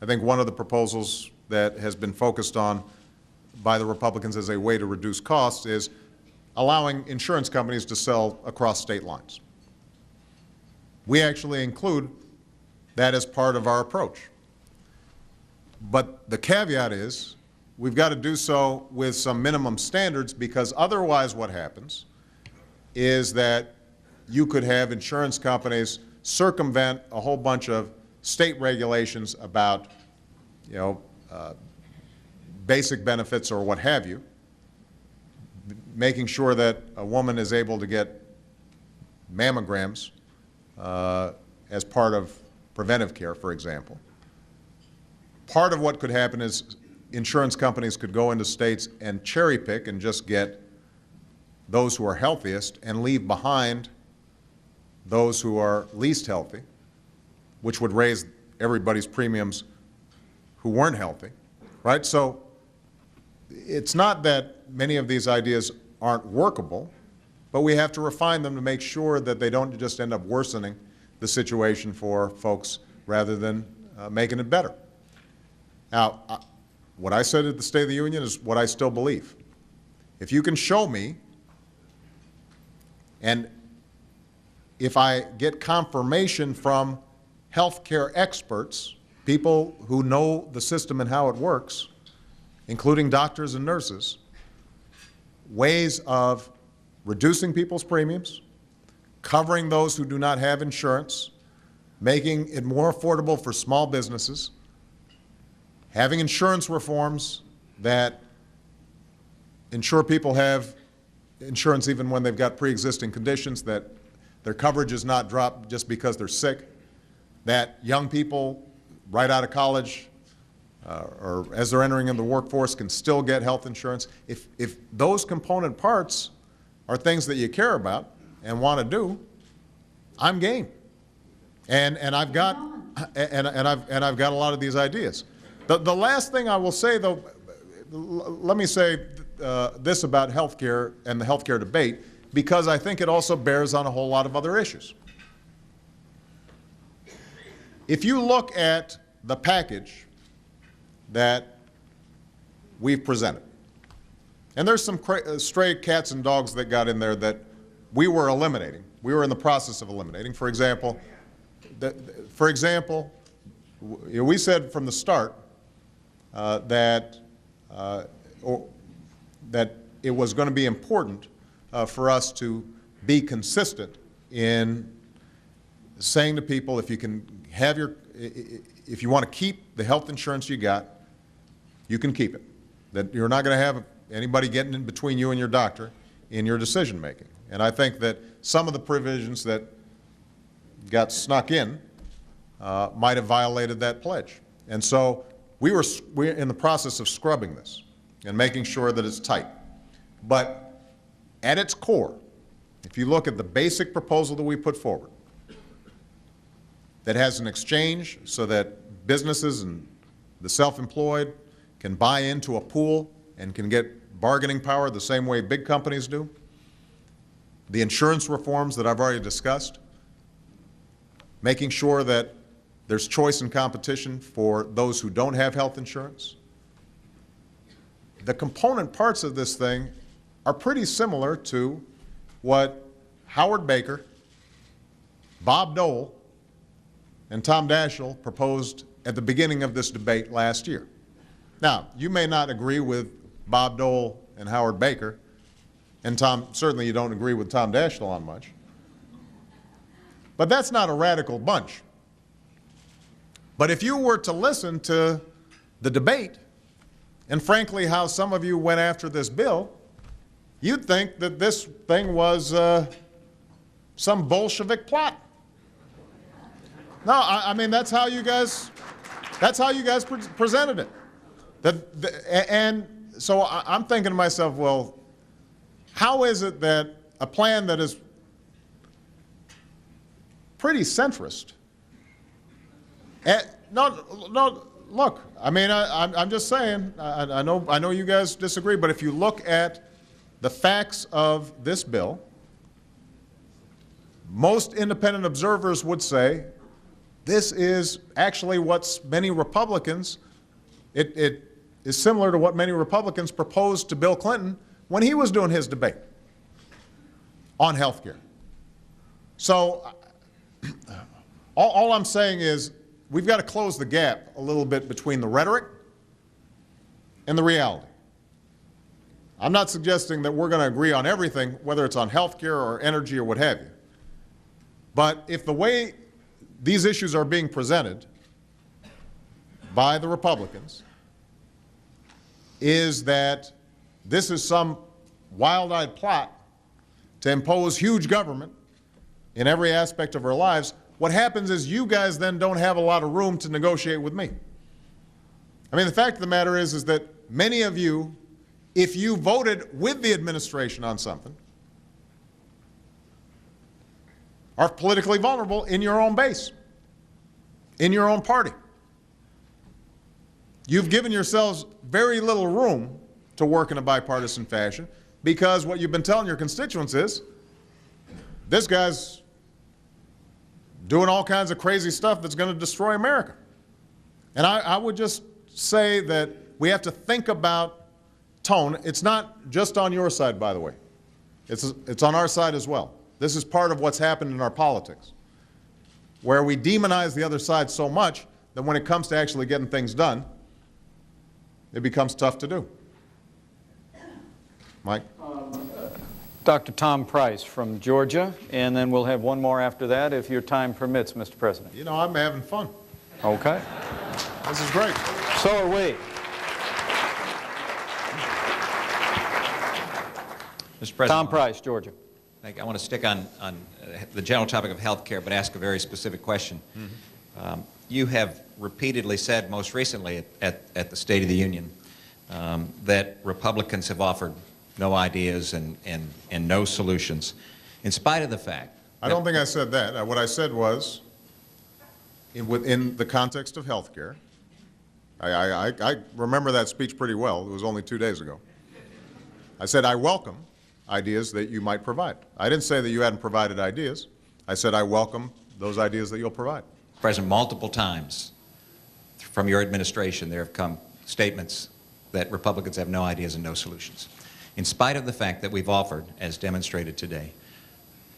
I think one of the proposals that has been focused on by the Republicans as a way to reduce costs is allowing insurance companies to sell across state lines. We actually include that as part of our approach. But the caveat is we've got to do so with some minimum standards, because otherwise what happens is that you could have insurance companies circumvent a whole bunch of state regulations about, basic benefits or what have you, making sure that a woman is able to get mammograms as part of preventive care, for example. Part of what could happen is insurance companies could go into states and cherry pick and just get those who are healthiest and leave behind those who are least healthy, which would raise everybody's premiums who weren't healthy, right? So it's not that many of these ideas aren't workable, but we have to refine them to make sure that they don't just end up worsening the situation for folks rather than making it better. Now, what I said at the State of the Union is what I still believe. If you can show me, and if I get confirmation from healthcare experts, people who know the system and how it works, including doctors and nurses, ways of reducing people's premiums, covering those who do not have insurance, making it more affordable for small businesses, having insurance reforms that ensure people have insurance even when they've got pre-existing conditions, that their coverage is not dropped just because they're sick, that young people right out of college or as they're entering into the workforce can still get health insurance. If those component parts are things that you care about and want to do, I'm game. And I've got I've got a lot of these ideas. The last thing I will say, though, let me say this about healthcare and the healthcare debate, because I think it also bears on a whole lot of other issues. If you look at the package that we've presented, and there's some stray cats and dogs that got in there that we were eliminating. We were in the process of eliminating. For example, we said from the start that it was going to be important for us to be consistent in saying to people, if you can have if you want to keep the health insurance you got, you can keep it. That you're not going to have anybody getting in between you and your doctor in your decision making. And I think that some of the provisions that got snuck in might have violated that pledge. And so we're in the process of scrubbing this and making sure that it's tight. But at its core, if you look at the basic proposal that we put forward, that has an exchange so that businesses and the self-employed can buy into a pool and can get bargaining power the same way big companies do, the insurance reforms that I've already discussed, making sure that there's choice and competition for those who don't have health insurance. The component parts of this thing are pretty similar to what Howard Baker, Bob Dole, and Tom Daschle proposed at the beginning of this debate last year. Now, you may not agree with Bob Dole and Howard Baker, and certainly you don't agree with Tom Daschle on much, but that's not a radical bunch. But if you were to listen to the debate, and frankly how some of you went after this bill, you'd think that this thing was some Bolshevik plot. No, I mean, that's how you guys presented it. And so I'm thinking to myself, well, how is it that a plan that is pretty centrist, no, look, I mean, I'm just saying, I know you guys disagree, but if you look at the facts of this bill, most independent observers would say This is actually what many Republicans, it is similar to what many Republicans proposed to Bill Clinton when he was doing his debate on health care. So all I'm saying is we've got to close the gap a little bit between the rhetoric and the reality. I'm not suggesting that we're going to agree on everything, whether it's on health care or energy or what have you. But if the way these issues are being presented by the Republicans is that this is some wild-eyed plot to impose huge government in every aspect of our lives, what happens is you guys then don't have a lot of room to negotiate with me. I mean, the fact of the matter is that many of you, if you voted with the administration on something, are politically vulnerable in your own base, in your own party. You've given yourselves very little room to work in a bipartisan fashion because what you've been telling your constituents is, this guy's doing all kinds of crazy stuff that's going to destroy America. And I would just say that we have to think about tone. It's not just on your side, by the way. It's on our side as well. This is part of what's happened in our politics, where we demonize the other side so much that when it comes to actually getting things done, it becomes tough to do. Mike? Dr. Tom Price from Georgia, and then we'll have one more after that if your time permits, Mr. President. You know, I'm having fun. Okay. This is great. So are we. Mr. President. Tom Price, Georgia. I want to stick on the general topic of health care, but ask a very specific question. You have repeatedly said, most recently at the State of the Union, that Republicans have offered no ideas and no solutions, in spite of the fact I don't think I said that. What I said was, within the context of health care, I remember that speech pretty well. It was only 2 days ago. I said I welcome ideas that you might provide. I didn't say that you hadn't provided ideas. I said I welcome those ideas that you'll provide. President, multiple times from your administration there have come statements that Republicans have no ideas and no solutions. In spite of the fact that we've offered, as demonstrated today,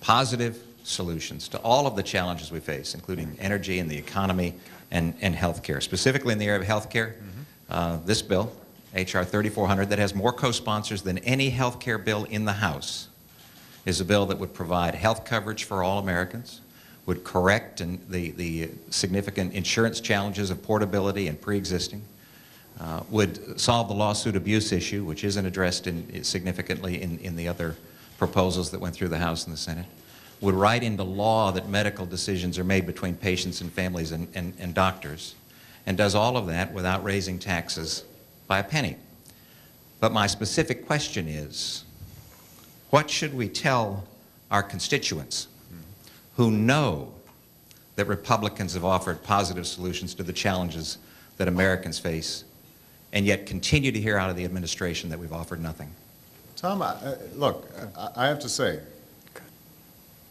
positive solutions to all of the challenges we face, including energy and the economy and health care. Specifically in the area of health care, this bill, H.R. 3400, that has more co-sponsors than any health care bill in the House, is a bill that would provide health coverage for all Americans, would correct the significant insurance challenges of portability and pre-existing, would solve the lawsuit abuse issue, which isn't addressed significantly in the other proposals that went through the House and the Senate, would write into law that medical decisions are made between patients and families and doctors, and does all of that without raising taxes by a penny. But my specific question is, what should we tell our constituents who know that Republicans have offered positive solutions to the challenges that Americans face, and yet continue to hear out of the administration that we've offered nothing? Tom, look, I have to say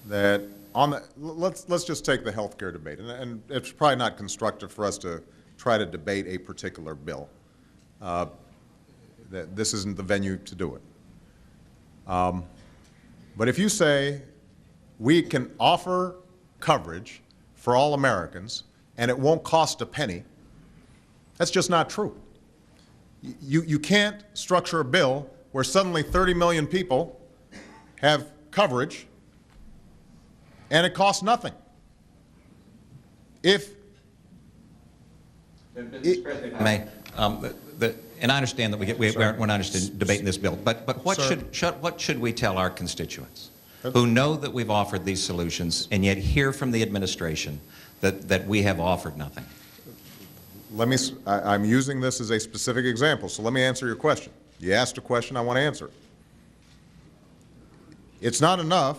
that on the, let's just take the health care debate, and it's probably not constructive for us to try to debate a particular bill. That this isn't the venue to do it. But if you say we can offer coverage for all Americans and it won't cost a penny, that's just not true. You can't structure a bill where suddenly 30 million people have coverage and it costs nothing. If May, and I understand that we're not interested in debating this bill, but what should we tell our constituents who know that we've offered these solutions and yet hear from the administration that we have offered nothing? I'm using this as a specific example, so let me answer your question. You asked a question, I want to answer it. It's not enough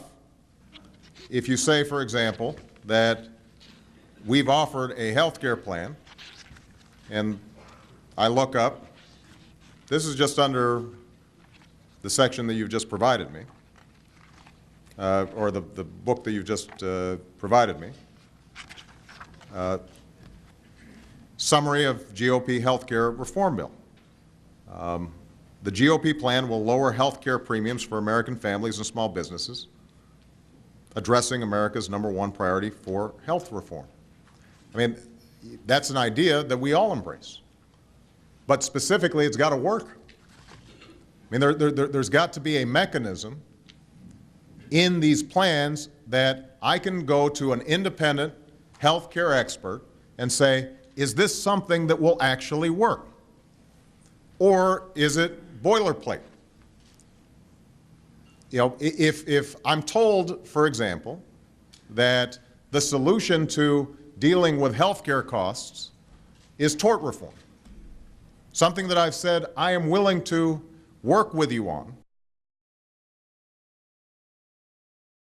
if you say, for example, that we've offered a health care plan, and I look up, this is just under the section that you've just provided me, or the book that you've just provided me. Summary of GOP healthcare reform bill. The GOP plan will lower healthcare premiums for American families and small businesses, addressing America's #1 priority for health reform. I mean, that's an idea that we all embrace. But specifically, it's got to work. I mean, there's got to be a mechanism in these plans that I can go to an independent healthcare expert and say, is this something that will actually work? Or is it boilerplate? You know, if I'm told, for example, that the solution to dealing with healthcare costs is tort reform, something that I've said I am willing to work with you on,